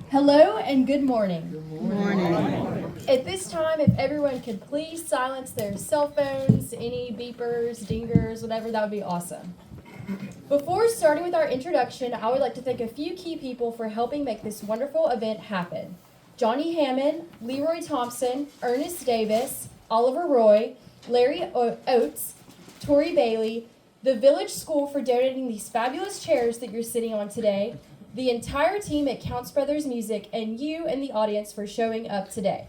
Hello and good morning. Good morning. At this time, if everyone could please silence their cell phones, any beepers, dingers, whatever, that would be awesome. Before starting with our introduction, I would like to thank a few key people for helping make this wonderful event happen. Johnnie Hammon, Leroy Thompson, Ernest Davis, Oliver Roy, Larry Oates, Tori Bailey, the Village School for donating these fabulous chairs that you're sitting on today, the entire team at Counts Brothers Music, and you in the audience for showing up today.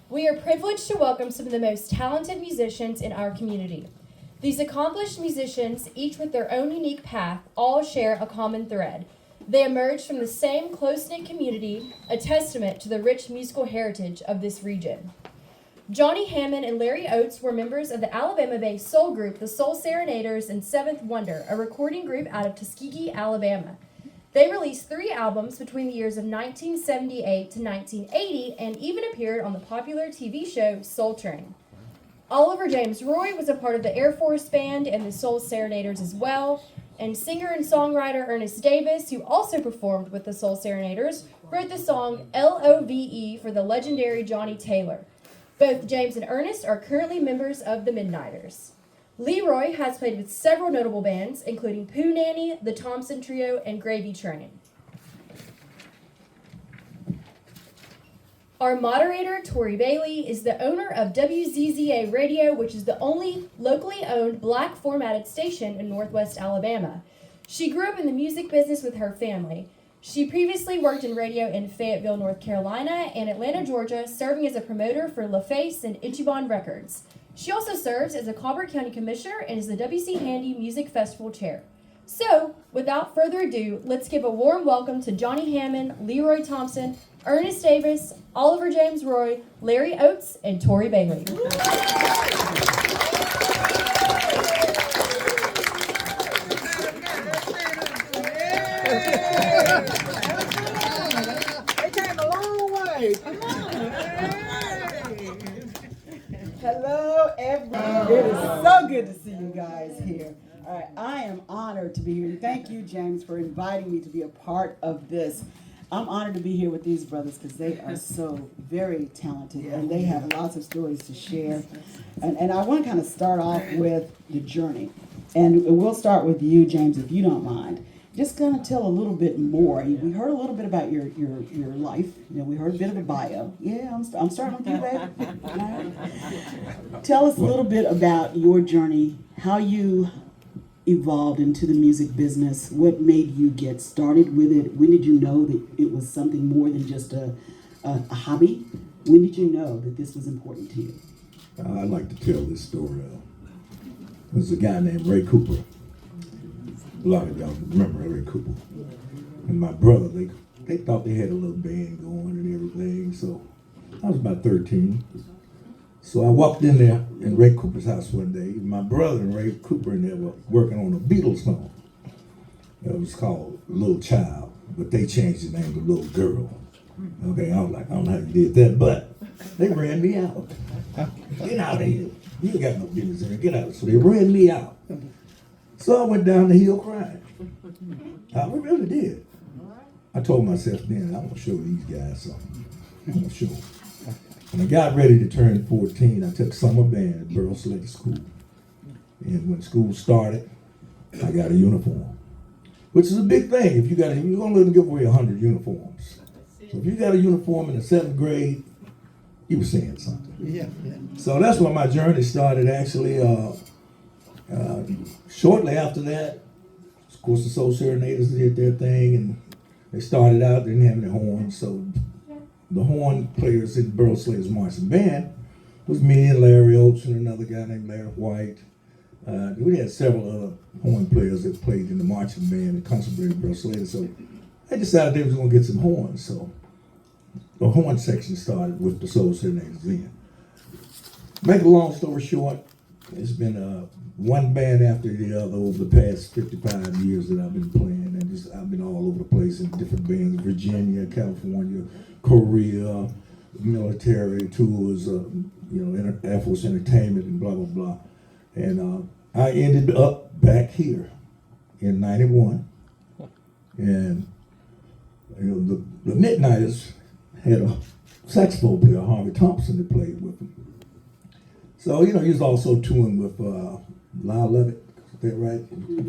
We are privileged to welcome some of the most talented musicians in our community. These accomplished musicians, each with their own unique path, all share a common thread. They emerge from the same close-knit community, a testament to the rich musical heritage of this region. Johnnie Hammon and Larry Oates were members of the Alabama-based soul group, the Soul Serenaders and Seventh Wonder, a recording group out of Tuskegee, Alabama. They released 3 albums between the years of 1978 to 1980 and even appeared on the popular TV show Soul Train. Oliver James Roy was a part of the Air Force Band and the Soul Serenaders as well, and singer and songwriter Ernest Davis, who also performed with the Soul Serenaders, wrote the song Love for the legendary Johnnie Taylor. Both James and Ernest are currently members of the Midnighters. Leroy has played with several notable bands, including Pooh Nanny, the Thompson Trio, and Gravy Train. Our moderator, Tori Bailey, is the owner of WZZA Radio, which is the only locally owned black formatted station in Northwest Alabama. She grew up in the music business with her family. She previously worked in radio in Fayetteville, North Carolina, and Atlanta, Georgia, serving as a promoter for LaFace and Ichiban Records. She also serves as a Colbert County Commissioner and is the W.C. Handy Music Festival Chair. So, without further ado, let's give a warm welcome to Johnnie Hammon, Leroy Thompson, Ernest Davis, Oliver James Roy, Larry Oates, and Tori Bailey. They came a long way. Come on. Hello, everyone. It is so good to see you guys here. All right, I am honored to be here. Thank you, James, for inviting me to be a part of this. I'm honored to be here with these brothers because they are so very talented and they have lots of stories to share. And I want to kind of start off with the journey. And we'll start with you, James, if you don't mind. Just going to tell a little bit more. We heard a little bit about your life. You know, we heard a bit of a bio. Yeah, I'm starting with you, baby. All right. Tell us a little bit about your journey, how you evolved into the music business, what made you get started with it, when did you know that it was something more than just a hobby? When did you know that this was important to you? I'd like to tell this story. There's a guy named Ray Cooper. A lot of y'all remember Ray Cooper. And my brother, they thought they had a little band going and everything. So I was about 13. So I walked in there in Ray Cooper's house one day. My brother and Ray Cooper and they were working on a Beatles song. It was called Little Child, but they changed the name to Little Girl. Okay, I was like, I don't know how you did that, but they ran me out. Get out of here. You ain't got no business in here. Get out. So they ran me out. So I went down the hill crying. I really did. I told myself then, I'm going to show these guys something. I'm going to show them. When I got ready to turn 14, I took summer band at Burl Slater School. And when school started, I got a uniform, which is a big thing. If you're going to give away 100 uniforms. So if you got a uniform in the 7th grade, you were saying something. Yeah. So that's when my journey started, actually. Shortly after that, of course, the Soul Serenaders did their thing, and they started out, they didn't have any horns, so the horn players in Burl Slater's marching band was me and Larry Oates and another guy named Larry White. We had several other horn players that played in the marching band and concentrated Burl Slater, so I decided they was going to get some horns, so the horn section started with the Soul Serenaders then. Make a long story short, it's been one band after the other over the past 55 years that I've been playing, and I've been all over the place in different bands: Virginia, California, Korea, military tours, Air Force Entertainment, and blah blah blah. And I ended up back here in '91, and the Midnighters had a saxophone player, Harvey Thompson, that played with them. So, he was also touring with Lyle Levitt, is that right?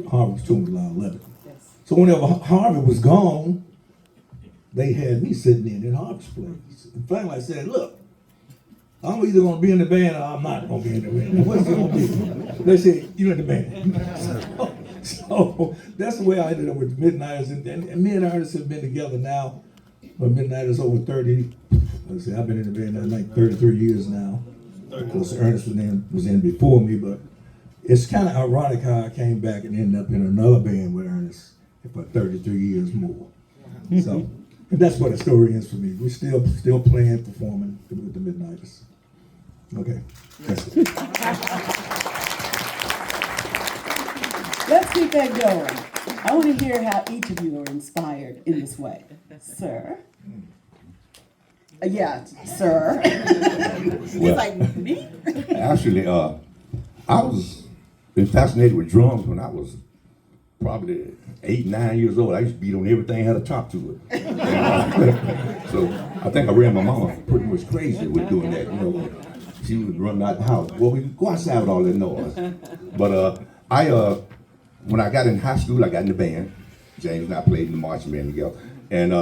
Harvey was touring with Lyle Levitt. Yes. So whenever Harvey was gone, they had me sitting in Harvey's place. And finally I said, look, I'm either going to be in the band or I'm not going to be in the band. What's it going to be? They said, you're in the band. So that's the way I ended up with the Midnighters. And me and Ernest have been together now. But Midnighters over 30. Let's see, I've been in the band like 33 years now. Of course, Earnest was in before me, but it's kind of ironic how I came back and ended up in another band with Earnest for 33 years more. So, and that's what the story is for me. We're still playing, performing with the Midnighters. Okay. That's it. Let's keep that going. I want to hear how each of you are inspired in this way. Sir? Yeah, sir. He's like, me? Actually, I was been fascinated with drums when I was probably 8, 9 years old. I used to beat on everything had a top to it. So I think I ran my mama pretty much crazy with doing that. She would run out the house. Well, we go outside with all that noise. But when I got in high school, I got in the band. James and I played in the marching band together. And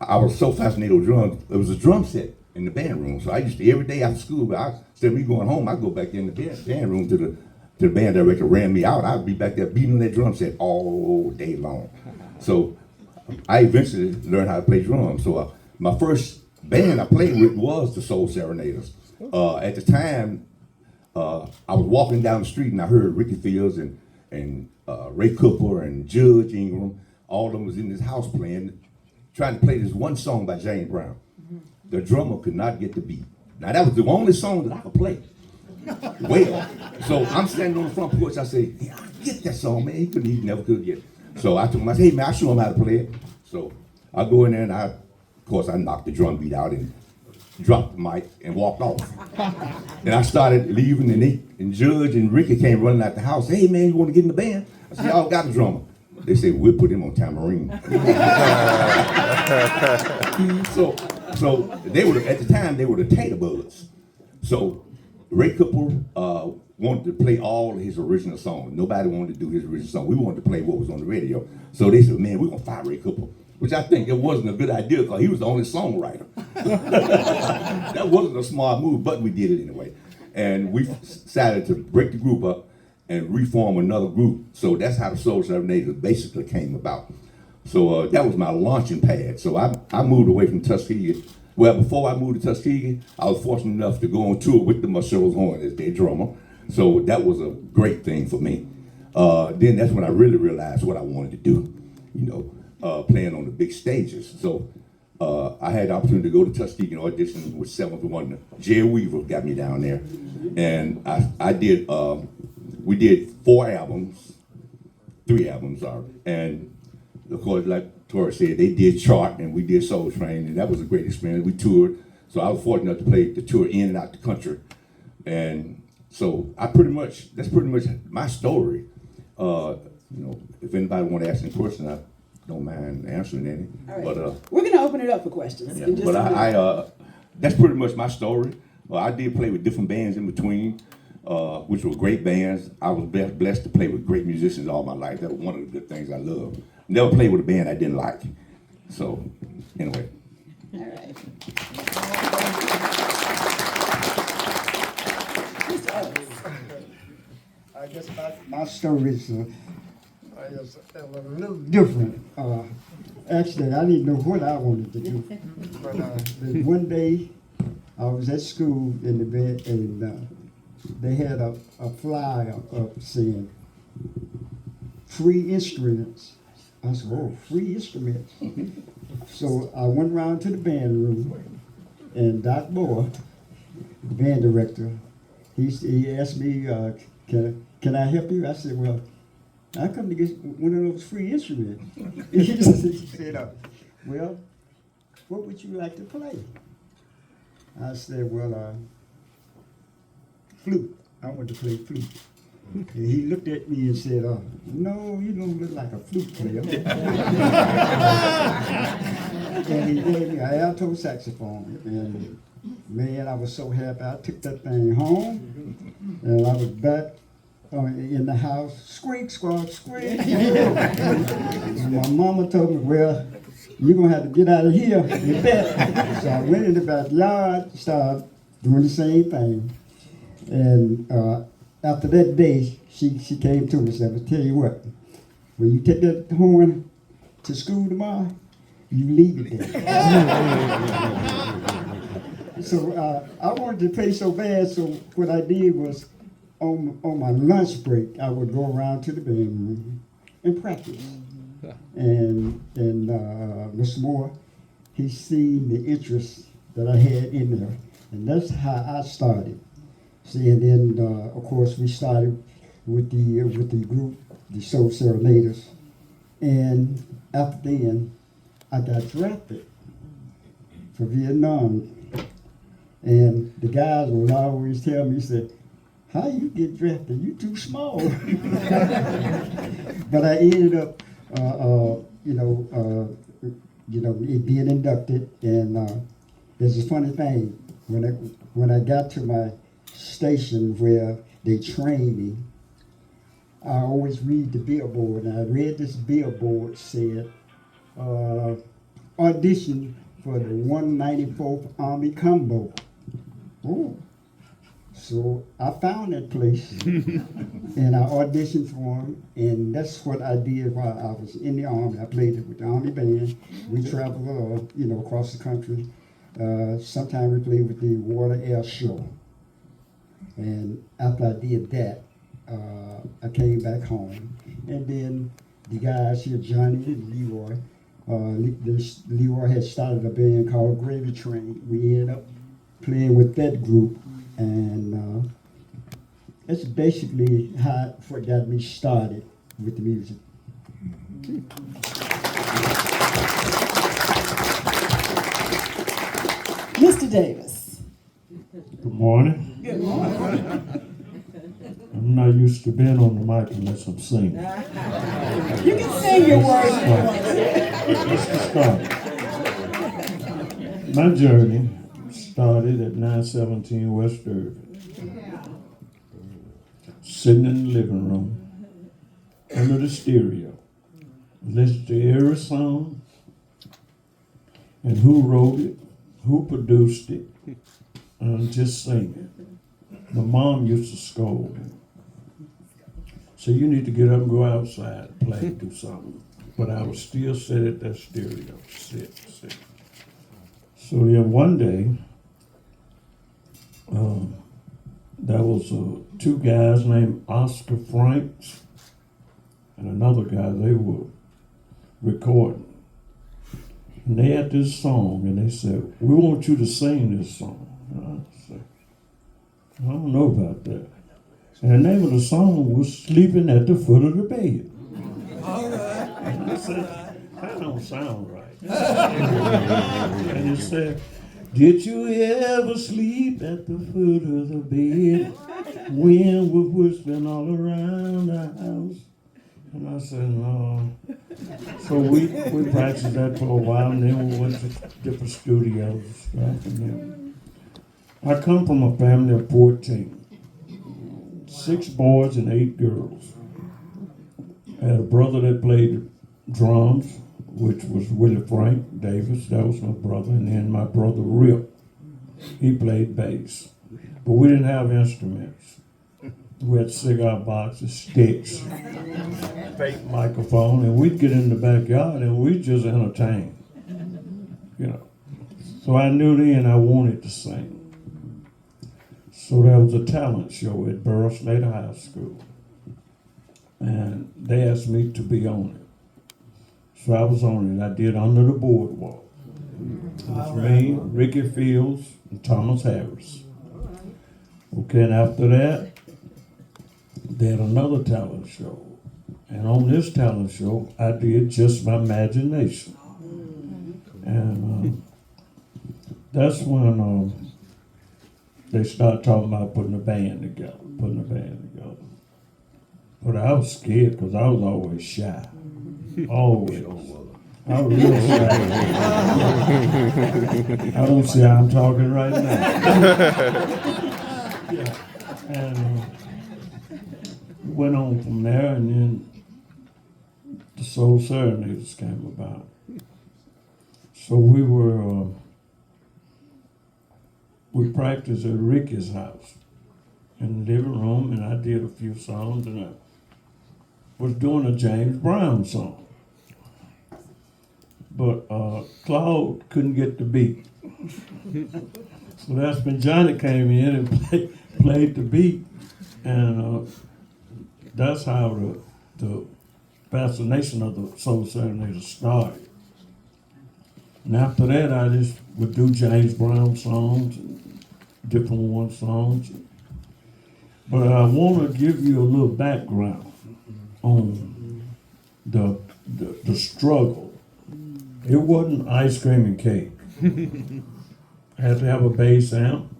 I was so fascinated with drums. It was a drum set in the band room. So I used to, every day after school, instead of me going home, I'd go back in the band room to the band director ran me out. I'd be back there beating on that drum set all day long. So I eventually learned how to play drums. So my first band I played with was the Soul Serenaders. At the time, I was walking down the street and I heard Ricky Fields and Ray Cooper and Judge Ingram. All of them was in this house trying to play this one song by James Brown. The drummer could not get the beat. Now that was the only song that I could play well. So I'm standing on the front porch. I say, hey, I get that song, man. He never could get it. So I told him, I said, hey man, I'll show him how to play it. So I go in there and I knocked the drum beat out and dropped the mic and walked off. And I started leaving and Judge and Ricky came running out the house. Hey man, you want to get in the band? I said, y'all got a drummer. They said, we'll put him on tambourine. So they were, at the time, they were the Tater Buds. So Ray Cooper wanted to play all of his original songs. Nobody wanted to do his original song. We wanted to play what was on the radio. So they said, man, we're going to fire Ray Cooper. Which I think it wasn't a good idea because he was the only songwriter. That wasn't a smart move, but we did it anyway. And we decided to break the group up and reform another group. So that's how the Soul Serenaders basically came about. So that was my launching pad. So I moved away from Tuskegee. Well, before I moved to Tuskegee, I was fortunate enough to go on tour with the Shoals Horn as their drummer. So that was a great thing for me. Then that's when I really realized what I wanted to do, playing on the big stages. So I had the opportunity to go to Tuskegee and audition with 7th Wonder. Jerry Weaver got me down there. And I did, we did 3 albums, and of course, like Tori said, they did Chart and we did Soul Train, and that was a great experience. We toured, so I was fortunate enough to play the tour in and out the country. And so that's pretty much my story. If anybody want to ask any question, I don't mind answering any. All right. But we're gonna open it up for questions. yeah, but that's pretty much my story. I did play with different bands in between, which were great bands. I was blessed to play with great musicians all my life. That was one of the good things I loved. Never played with a band I didn't like. So, anyway. All right. I guess my story is a little different. Actually, I didn't know what I wanted to do. But one day, I was at school in the bed, and they had a flyer up saying, free instruments. I said, oh, free instruments. So I went around to the band room, and Doc Moore, the band director, he asked me, can I help you? I said, well, I come to get one of those free instruments. He said, well, what would you like to play? I said, well, flute. I want to play flute. And he looked at me and said, no, you don't look like a flute player. And he gave me an alto saxophone. And man, I was so happy. I took that thing home, and I was back in the house, squeak, squawk, squeak. And my mama told me, well, you're going to have to get out of here, you bet. So I went in the backyard, started doing the same thing. And after that day, she came to me and said, I'll tell you what, when you take that horn to school tomorrow, you leave it there. So I wanted to play so bad, so what I did was, on my lunch break, I would go around to the band room and practice. And Mr. Moore, he seen the interest that I had in there, and that's how I started. See, and then of course we started with the group, the Soul Serenaders, and after then I got drafted for Vietnam, and the guys would always tell me, said, "How you get drafted? You too small." But I ended up, being inducted, and there's a funny thing when I got to my station where they trained me, I always read the billboard, and I read this billboard said, audition for the 194th Army Combo. Oh. So I found that place, and I auditioned for them, and that's what I did while I was in the Army. I played it with the Army band. We traveled, across the country. Sometimes we played with the Water Air Show. And after I did that, I came back home. And then the guys here, Johnnie and Leroy, Leroy had started a band called Gravy Train. We ended up playing with that group. And that's basically what got me started with the music. Mr. Davis. Good morning. Good morning. I'm not used to being on the mic unless I'm singing. You can sing your words if you want to. Let's start. My journey started at 917 West Irving. Sitting in the living room under the stereo, listening to every song and who wrote it, who produced it, and just singing. My mom used to scold me. So you need to get up and go outside, play, do something. But I would still sit at that stereo, sit. So then one day, there was two guys named Oscar Franks and another guy, they were recording. And they had this song, and they said, "We want you to sing this song." And I said, "I don't know about that." And the name of the song was "Sleeping at the Foot of the Bed." And I said, "That don't sound right." And it said, "Did you ever sleep at the foot of the bed? Wind was whispering all around the house." And I said, "No." So we practiced that for a while, and then we went to different studios and stuff. And then I come from a family of 14, 6 boys and 8 girls. I had a brother that played drums, which was Willie Frank Davis. That was my brother. And then my brother Rip, he played bass. But we didn't have instruments. We had cigar boxes, sticks, fake microphone, and we'd get in the backyard and we'd just entertain. So I knew then I wanted to sing. So there was a talent show at Burroughs Slater High School. And they asked me to be on it. So I was on it. I did Under the Boardwalk. It was me, Ricky Fields, and Thomas Harris. Okay, and after that, they had another talent show. And on this talent show, I did Just My Imagination. And that's when they started talking about putting a band together. But I was scared because I was always shy. Always. I was real shy. I don't see how I'm talking right now. Yeah. And went on from there, and then the Soul Serenaders came about. So we practiced at Ricky's house in the living room, and I did a few songs, and I was doing a James Brown song. But Claude couldn't get the beat. So that's when Johnnie came in and played the beat, and that's how the fascination of the Soul Serenaders started. And after that, I just would do James Brown songs and different one songs. But I want to give you a little background on the struggle. It wasn't ice cream and cake. I had to have a bass amp.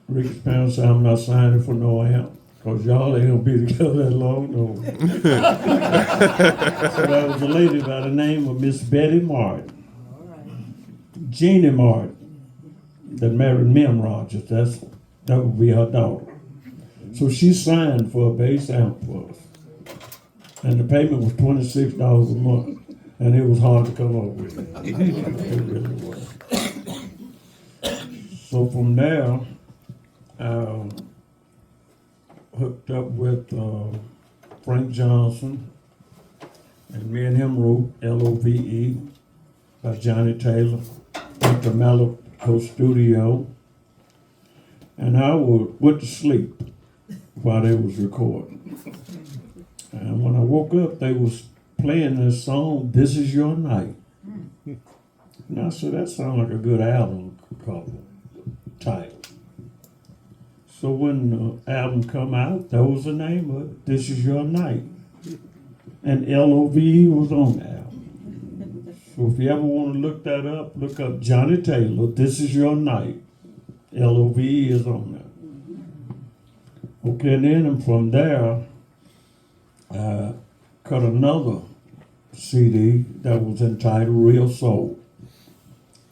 Ricky's parents said, I'm not signing for no amp, because y'all ain't gonna be together that long, no. So there was a lady by the name of Miss Betty Martin. Jeannie Martin, that married Mim Rogers, that would be her daughter. So she signed for a bass amp for us. And the payment was $26 a month. And it was hard to come up with. It really was. So from there, hooked up with Frank Johnson, and me and him wrote Love by Johnnie Taylor at the Malaco Studio. And I went to sleep while they was recording. And when I woke up, they was playing this song, This Is Your Night. And I said, that sounds like a good album cover title. So when the album come out, that was the name of it, This Is Your Night. And Love was on the album. So if you ever want to look that up, look up Johnnie Taylor, This Is Your Night. Love is on there. Okay, and then from there, cut another CD that was entitled Real Soul.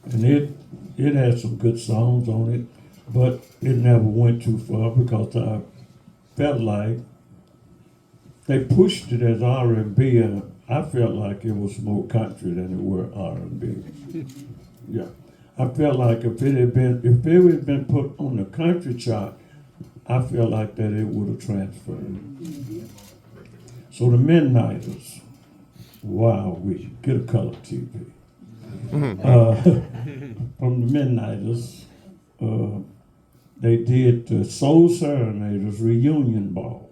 And it had some good songs on it, but it never went too far because I felt like they pushed it as R&B, and I felt like it was more country than it were R&B. Yeah. I felt like if it had been put on the country chart, I felt like that it would have transferred. So the Midnighters, wow, we get a color TV. From the Midnighters, they did the Soul Serenaders reunion ball.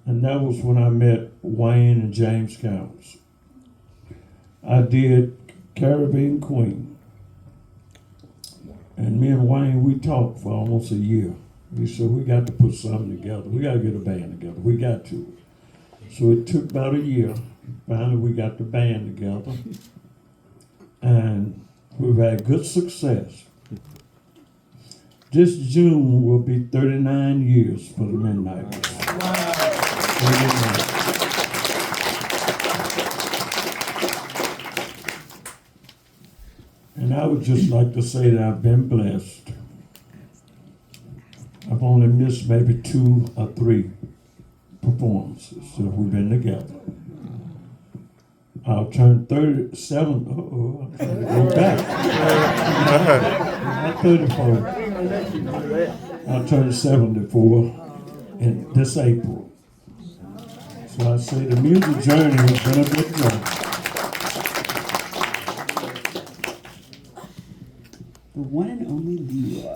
And that was when I met Wayne and James Counts. I did Caribbean Queen. And me and Wayne, we talked for almost a year. We said, we got to put something together. We got to get a band together. We got to. So it took about a year. Finally, we got the band together. And we've had good success. This June will be 39 years for the Midnighters. Wow. 39. And I would just like to say that I've been blessed. I've only missed maybe 2 or 3 performances that we've been together. I'll turn 37. I'm trying to go back. I'm 34. I'll turn 74 in this April. So I say the music journey has been a good journey. The one and only Leroy.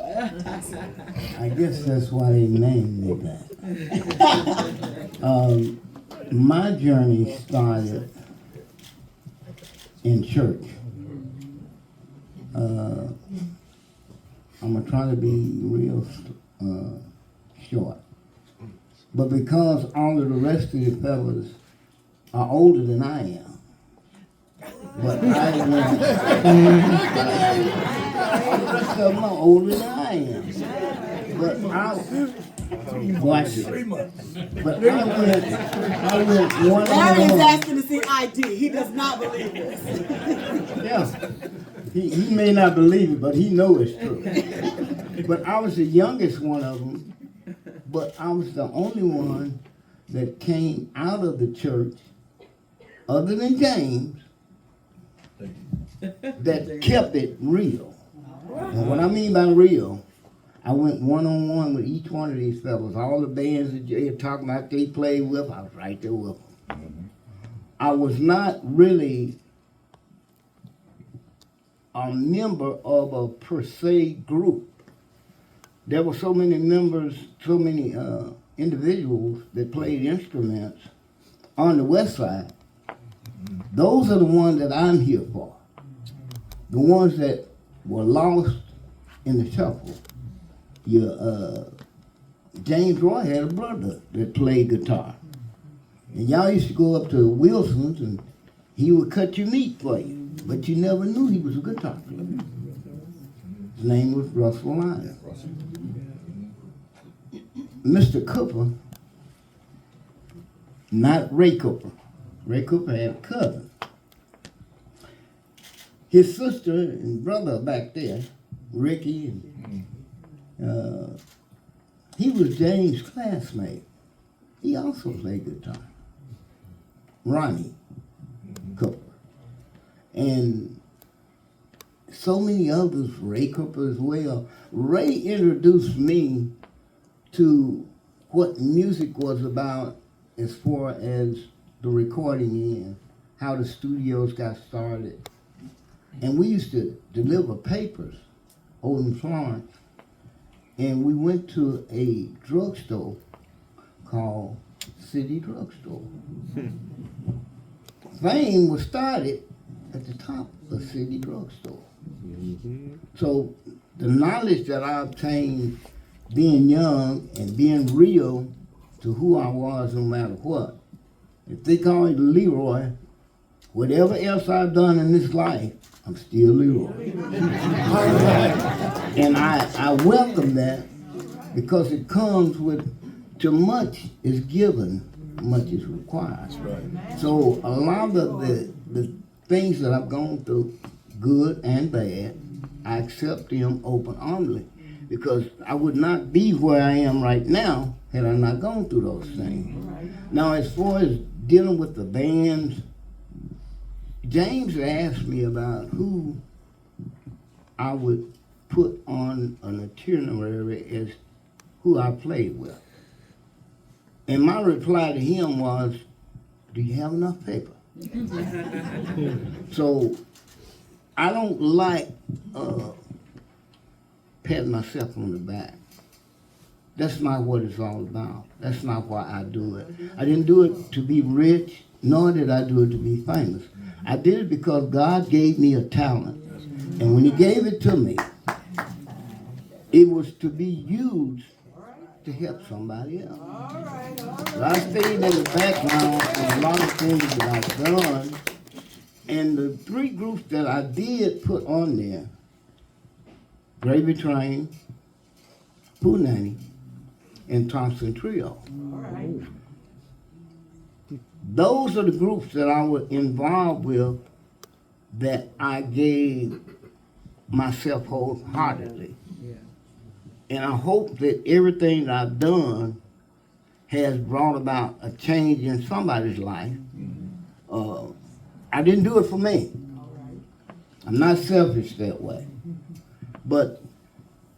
I guess that's why they named me that. My journey started in church. I'm gonna try to be real short. But because all of the rest of the fellas are older than I am, but I went, all the rest of them are older than I am. But watch it. But I went one Larry on is one. asking to see ID. He does not believe this. Yeah. He may not believe it, but he knows it's true. But I was the youngest one of them, but I was the only one that came out of the church, other than James, that kept it real. And what I mean by real, I went one-on-one with each one of these fellows. All the bands that you're talking about they played with, I was right there with them. I was not really a member of a per se group. There were so many members, so many individuals that played instruments on the west side. Those are the ones that I'm here for. The ones that were lost in the shuffle. James Roy had a brother that played guitar. And y'all used to go up to Wilson's and he would cut your meat for you. But you never knew he was a guitar player. His name was Russell Lyons. Mr. Cooper, not Ray Cooper. Ray Cooper had a cousin. His sister and brother back there, Ricky, and he was James' classmate. He also played guitar. Ronnie Cooper. And so many others, Ray Cooper as well. Ray introduced me to what music was about as far as the recording end, how the studios got started. And we used to deliver papers over in Florence, and we went to a drugstore called City Drugstore. Fame was started at the top of City Drugstore. So the knowledge that I obtained being young and being real to who I was no matter what, if they call me Leroy, whatever else I've done in this life, I'm still Leroy. And I welcome that because it comes with too much is given, much is required. So a lot of the things that I've gone through, good and bad, I accept them open-armedly because I would not be where I am right now had I not gone through those things. Now, as far as dealing with the bands, James asked me about who I would put on an itinerary as who I played with. And my reply to him was, do you have enough paper? So I don't like patting myself on the back. That's not what it's all about. That's not why I do it. I didn't do it to be rich, nor did I do it to be famous. I did it because God gave me a talent. And when he gave it to me, it was to be used to help somebody else. So I stayed in the background of a lot of things that I've done. And the three groups that I did put on there, Gravy Train, Punani, and Thompson Trio. Those are the groups that I was involved with that I gave myself wholeheartedly. And I hope that everything that I've done has brought about a change in somebody's life. I didn't do it for me. I'm not selfish that way. But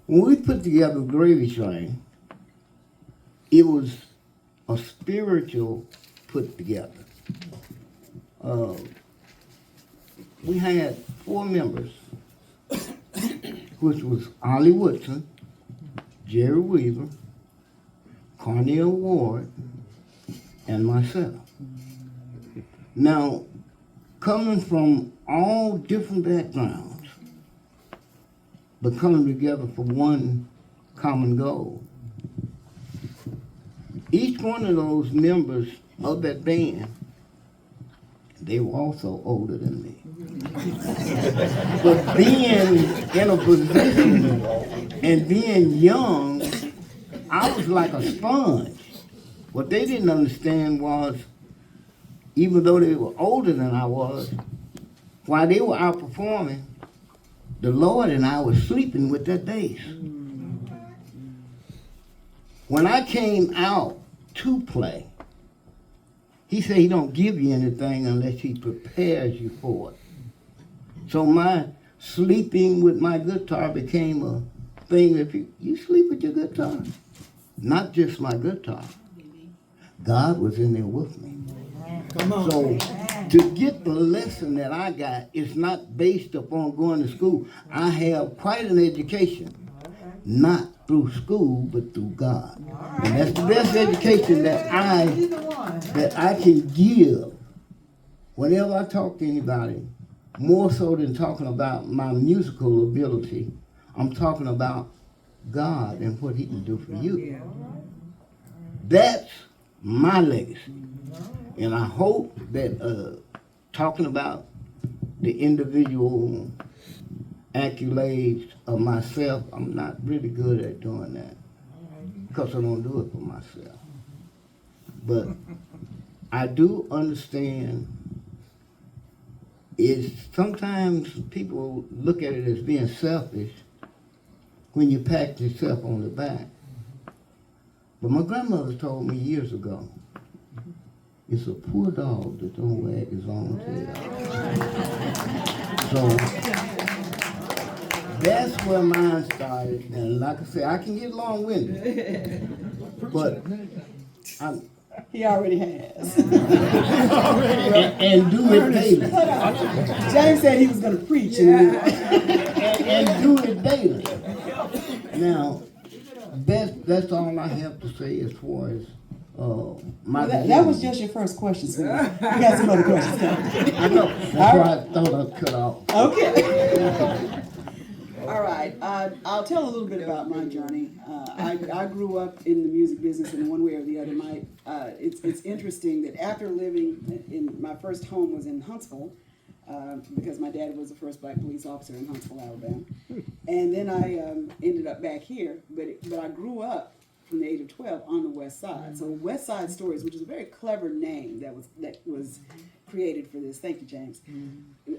when we put together Gravy Train, it was a spiritual put together. We had 4 members, which was Ollie Woodson, Jerry Weaver, Cornell Ward, and myself. Now, coming from all different backgrounds, but coming together for one common goal. Each one of those members of that band, they were also older than me. But being in a position and being young, I was like a sponge. What they didn't understand was, even though they were older than I was, while they were out performing, the Lord and I were sleeping with that bass. When I came out to play, he said he don't give you anything unless he prepares you for it. So my sleeping with my guitar became a thing. If you sleep with your guitar, not just my guitar, God was in there with me. So to get the lesson that I got, it's not based upon going to school. I have quite an education, not through school, but through God. And that's the best education that I can give whenever I talk to anybody, more so than talking about my musical ability. I'm talking about God and what he can do for you. That's my legacy. And I hope that talking about the individual accolades of myself, I'm not really good at doing that because I don't do it for myself. But I do understand is sometimes people look at it as being selfish when you pat yourself on the back. But my grandmother told me years ago, it's a poor dog that don't wag his own tail. So that's where mine started. And like I said, I can get long-winded, but He already has. and do it daily. James said he was going to preach. And do it daily. Now, that's all I have to say as far as my that was just your first question, sir. You got some other questions coming. I know. That's why I thought I'd cut off. Okay. All right. I'll tell a little bit about my journey. I grew up in the music business in one way or the other. It's interesting that after living in my first home was in Huntsville, because my dad was the first black police officer in Huntsville, Alabama, and then I ended up back here. But I grew up from the age of 12 on the West Side. So West Side Stories, which is a very clever name that was created for this. Thank you, James.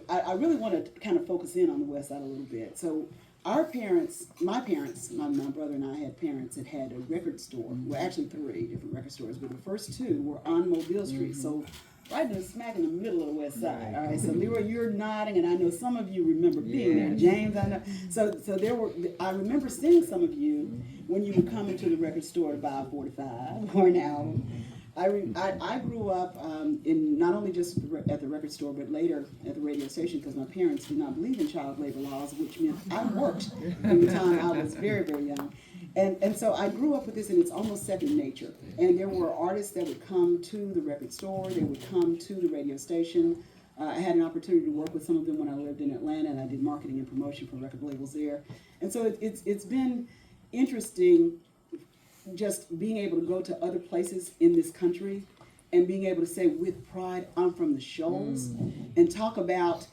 I really want to kind of focus in on the West Side a little bit. So our parents, my brother and I had parents that had a record store. Well, actually 3 different record stores, but the first 2 were on Mobile Street. So right in smack in the middle of the West Side. All right, so Leroy, you're nodding, and I know some of you remember being there. James, I know. So there were. I remember seeing some of you when you would come into the record store to buy a 45 or an album. I grew up in not only just at the record store, but later at the radio station because my parents did not believe in child labor laws, which meant I worked from the time I was very, very young. And so I grew up with this, and it's almost second nature. And there were artists that would come to the record store, they would come to the radio station. I had an opportunity to work with some of them when I lived in Atlanta, and I did marketing and promotion for record labels there. And so it's been interesting just being able to go to other places in this country and being able to say with pride, I'm from the Shoals, and talk about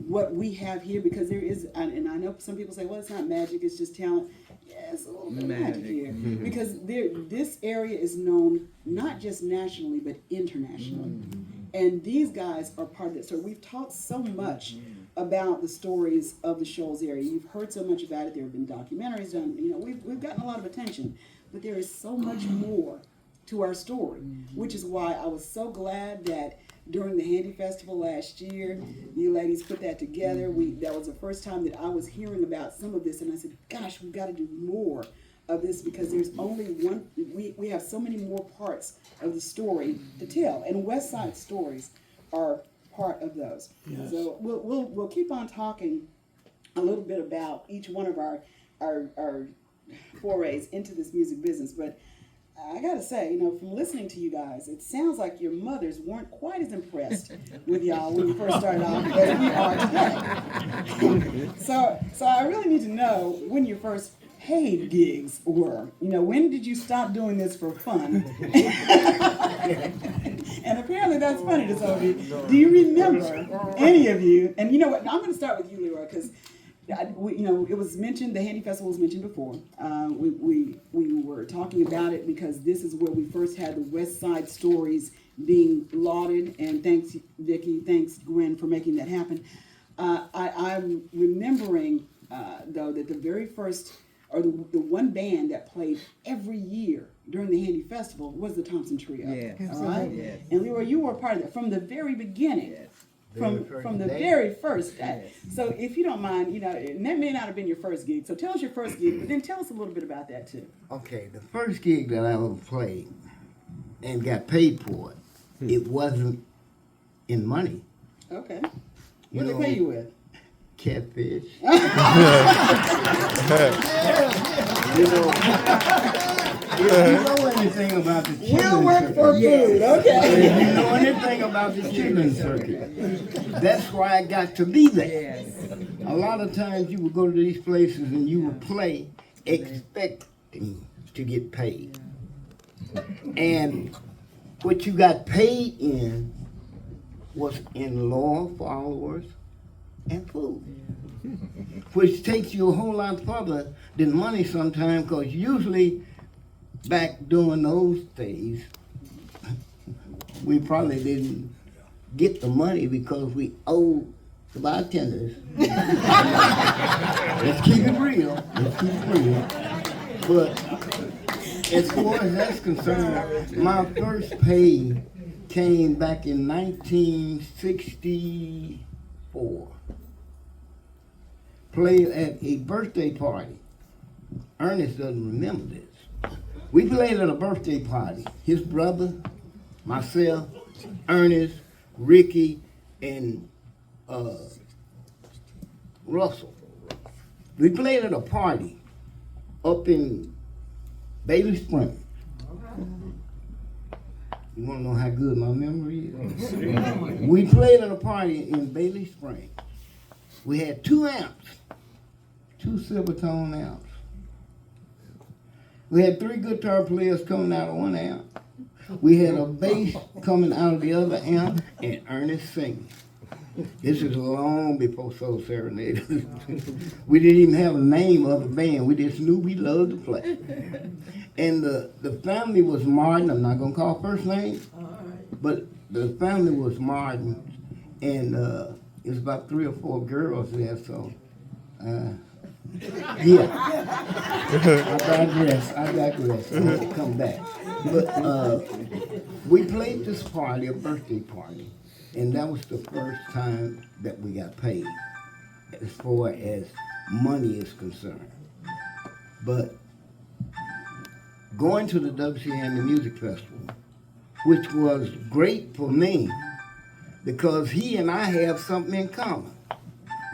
what we have here, because there is, and I know some people say, well, it's not magic, it's just talent. Yeah, it's a little bit of magic here. Because this area is known not just nationally, but internationally. And these guys are part of it. So we've talked so much about the stories of the Shoals area. You've heard so much about it. There have been documentaries done. You know, we've gotten a lot of attention. But there is so much more to our story, which is why I was so glad that during the Handy Festival last year, you ladies put that together. That was the first time that I was hearing about some of this, and I said, gosh, we've got to do more of this because there's only one, we have so many more parts of the story to tell, and West Side Stories are part of those. Yes. So we'll keep on talking a little bit about each one of our forays into this music business, but I gotta say, you know, from listening to you guys, it sounds like your mothers weren't quite as impressed with y'all when you first started off as we are today. So I really need to know when your first paid gigs were. You know, when did you stop doing this for fun? And apparently that's funny to some of you. Do you remember, any of you, and you know what, I'm gonna start with you, Leroy, because you know, it was mentioned, the Handy Festival was mentioned before. We were talking about it because this is where we first had the West Side Stories being lauded, and thanks Vicki, thanks Gwen for making that happen. I'm remembering though that the very first, or the one band that played every year during the Handy Festival was the Thompson Trio. Yes. All right? Yes. And Leroy, you were a part of that from the very beginning. Yes. From the very first day. So if you don't mind, you know, and that may not have been your first gig, so tell us your first gig, but then tell us a little bit about that too. Okay, the first gig that I ever played and got paid for it, it wasn't in money. Okay. You What did know, they pay you with? Catfish. If you know anything about the We'll chitlin work circuit, for food, okay. if you know anything about the chitlin circuit, that's why I got to be there. A lot of times you would go to these places and you would play expecting to get paid. And what you got paid in was in loyal followers and food, which takes you a whole lot further than money sometimes, because usually back during those days, we probably didn't get the money because we owed the bartenders. Let's keep it real. Let's keep it real. But as far as that's concerned, my first pay came back in 1964. Played at a birthday party. Ernest doesn't remember this. We played at a birthday party. His brother, myself, Ernest, Ricky, and Russell. We played at a party up in Bailey Springs. You want to know how good my memory is? We played at a party in Bailey Springs. We had 2 amps, 2 Silvertone amps. We had 3 guitar players coming out of 1 amp. We had a bass coming out of the other amp, and Ernest singing. This is long before Soul Serenaders. We didn't even have a name of the band. We just knew we loved to play. And the family was Martin. I'm not going to call first names, but the family was Martin, and it was about 3 or 4 girls there, so yeah. I digress. I'll come back. But we played this party, a birthday party, and that was the first time that we got paid as far as money is concerned. But going to the WCA Music Festival, which was great for me because he and I have something in common.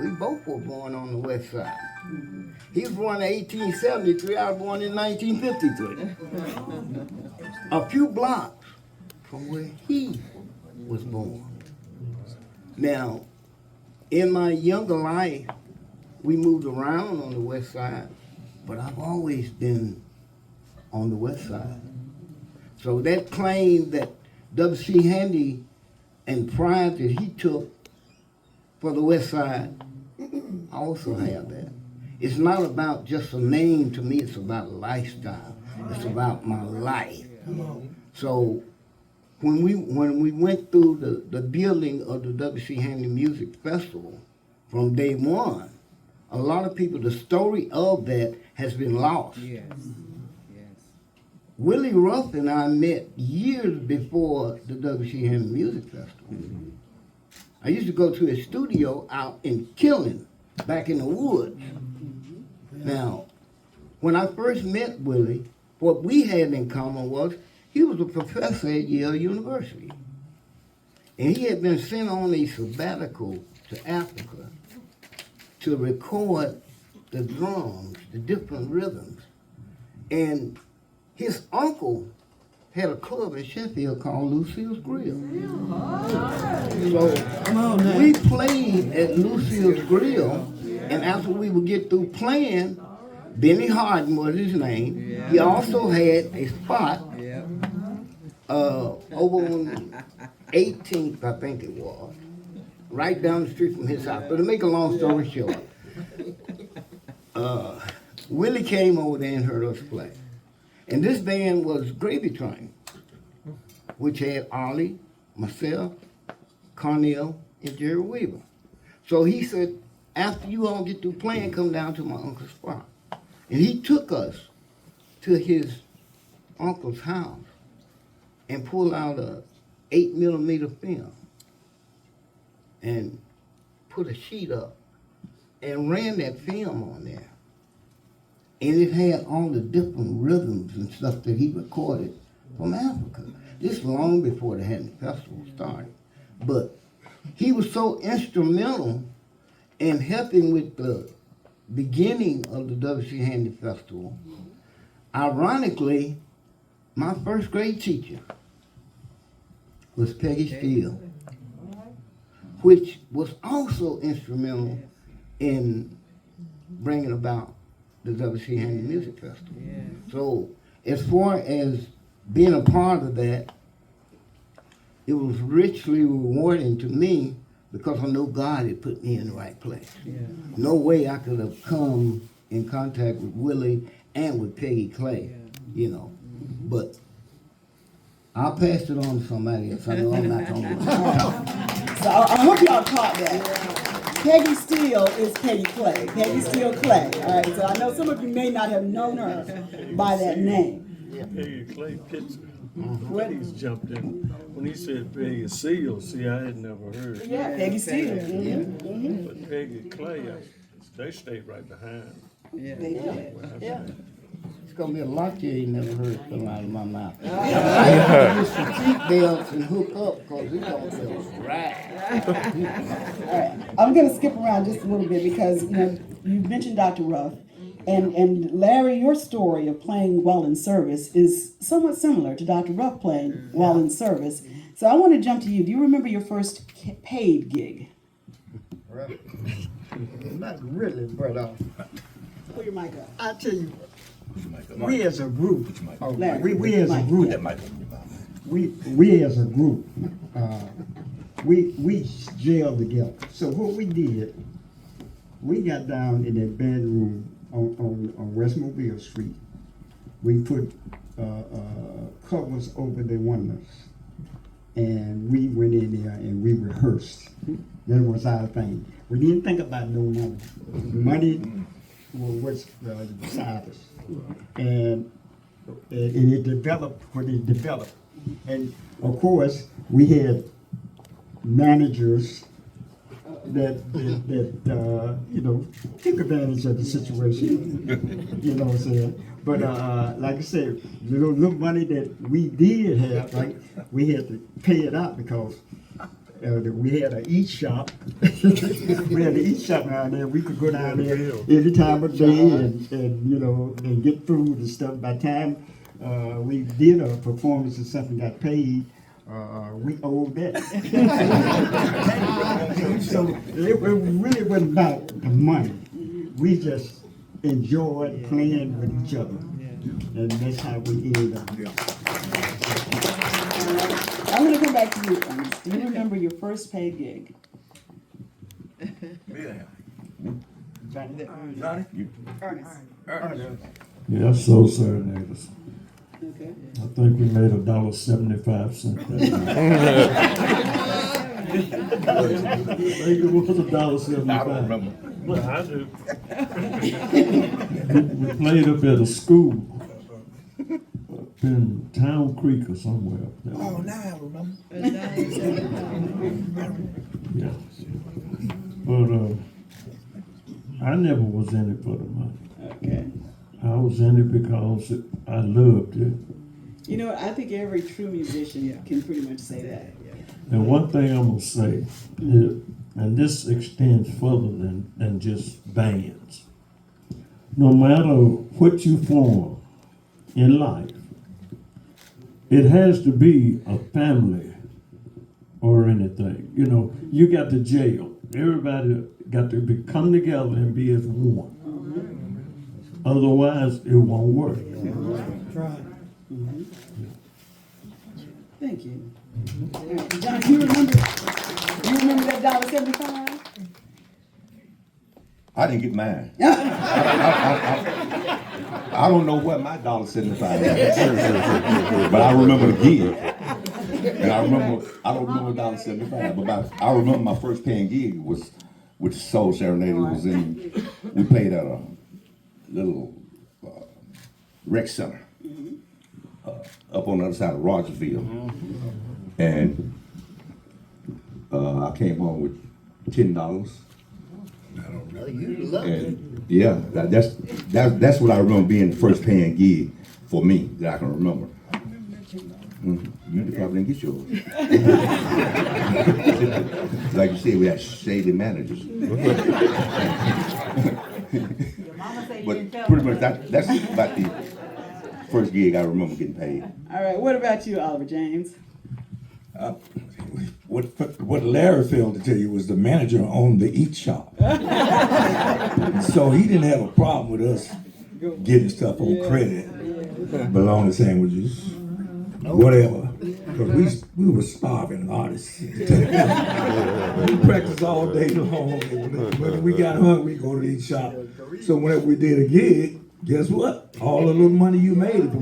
We both were born on the West Side. He was born in 1873, I was born in 1953. A few blocks from where he was born. Now, in my younger life, we moved around on the West Side, but I've always been on the West Side. So that claim that W.C. Handy and pride that he took for the West Side, I also have that. It's not about just a name to me, it's about a lifestyle. It's about my life. So when we went through the building of the W.C. Handy Music Festival from day one, a lot of people, the story of that has been lost. Yes. Willie Ruff and I met years before the W.C. Handy Music Festival. I used to go to his studio out in Killen, back in the woods. Now, when I first met Willie, what we had in common was he was a professor at Yale University. And he had been sent on a sabbatical to Africa to record the drums, the different rhythms. And his uncle had a club in Sheffield called Lucille's Grill. So we played at Lucille's Grill, and after we would get through playing, Benny Harden was his name. He also had a spot over on 18th, I think it was, right down the street from his house. But to make a long story short, Willie came over there and heard us play. And this band was Gravy Train, which had Ollie, myself, Cornell, and Jerry Weaver. So he said, after you all get through playing, come down to my uncle's spot. And he took us to his uncle's house and pulled out a 8mm film and put a sheet up and ran that film on there. And it had all the different rhythms and stuff that he recorded from Africa. This long before the Hammon Festival started. But he was so instrumental in helping with the beginning of the W.C. Handy Festival. Ironically, my first grade teacher was Peggy Steele, which was also instrumental in bringing about the W.C. Handy Music Festival. So as far as being a part of that, it was richly rewarding to me because I know God had put me in the right place. No way I could have come in contact with Willie and with Peggy Clay, you know. But I'll pass it on to somebody else. I know I'm not talking about. So I hope y'all caught that. Peggy Steele is Peggy Clay. Peggy Steele Clay. All right. So I know some of you may not have known her by that name. Peggy Clay picture. He's jumped in. When he said Peggy Steele, see, I had never heard. Yeah, Peggy Steele. But Peggy Clay, they stayed right behind. They did. Yeah. It's gonna be a lot you ain't never heard come out of my mouth. I use some seat belts and hook up because it's gonna feel right. All right. I'm going to skip around just a little bit because, you know, you mentioned Dr. Ruff. And Larry, your story of playing while in service is somewhat similar to Dr. Ruff playing while in service. So I want to jump to you. Do you remember your first paid gig? Not really, but Pull your mic up. I tell you, we as a group, Larry, we as a group, we as a group, we gelled together. So what we did, we got down in that bedroom on West Mobile Street. We put covers over the windows, and we went in there and we rehearsed. That was our thing. We didn't think about no money. Money was beside us, and it developed when it developed. And of course, we had managers that you know, took advantage of the situation. You know what I'm saying? But like I said, the little money that we did have, right, we had to pay it out because we had an eat shop. We had an eat shop down there. We could go down there any time of day and you know, and get food and stuff. By the time we did a performance and something got paid, we owed that. So it really wasn't about the money. We just enjoyed playing with each other. And that's how we ended up. I'm going to come back to you, Ernest. Do you remember your first paid gig? Johnnie? Ernest. Yeah, I sold Serenaders. Okay. I think we made $1.75 I think it was $1.75. I don't remember. Well, I do. We played up at a school up in Town Creek or somewhere up there. Oh, now I remember. Yeah. But I never was in it for the money. Okay. I was in it because I loved it. You know, I think every true musician can pretty much say that. And one thing I'm going to say, and this extends further than just bands. No matter what you form in life, it has to be a family or anything. You know, you got the jail. Everybody got to come together and be as one. Otherwise, it won't work. Thank you. John, you remember that $1.75? I didn't get mine. I don't know what my $1.75 is, but I remember the gig. And I don't remember $1.75, but I remember my first paying gig was with Soul Serenaders. We played at a little rec center up on the other side of Rogersville. And I came home with $10. And yeah, that's what I remember being the first paying gig for me that I can remember. You probably didn't get yours. Like you said, we had shady managers. But pretty much that's about the first gig I remember getting paid. All right, what about you, Oliver James? What Larry failed to tell you was the manager owned the eat shop. So he didn't have a problem with us getting stuff on credit, bologna sandwiches, whatever. Because we were starving artists. We practiced all day long. When we got hungry, we go to the eat shop. So whenever we did a gig, guess what? All the little money you made,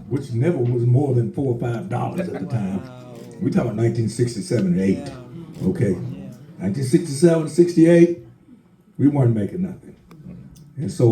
which never was more than $4 or $5 at the time. We talking 1967 and 8, okay? 1967, 68, we weren't making nothing. And so